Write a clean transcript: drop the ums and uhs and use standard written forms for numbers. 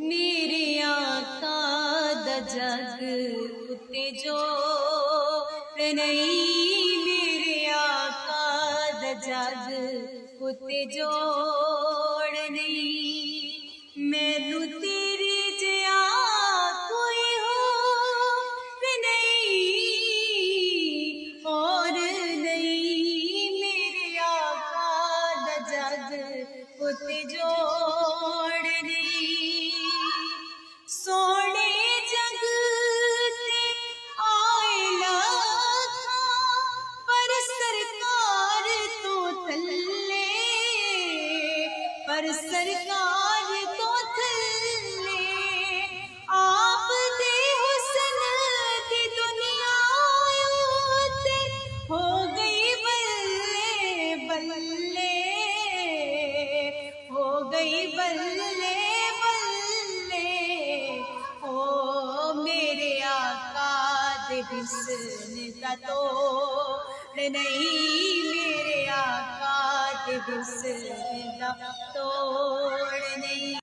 मेरे आका दा जग उत्ते जोड़ नहीं, मेरे आका दा जग उत्ते जोड़ नहीं। मैनू तेरे जिया कोई होर नहीं, और नहीं। मेरे आका दा जग उत्ते जोड़ नहीं। सोने जग ते आए लाखां, पर सरकार तो थल्ले, पर सरकार तो थल्ले। आप दे हुस्न दी दुनिया उत्ते हो गई बल्ले बल्ले, हो गई बल्ले बल्ले। ओ मेरे आका दे हुस्न दा तोड़ नहीं, मेरे आका दे हुस्न दा तोड़ नहीं।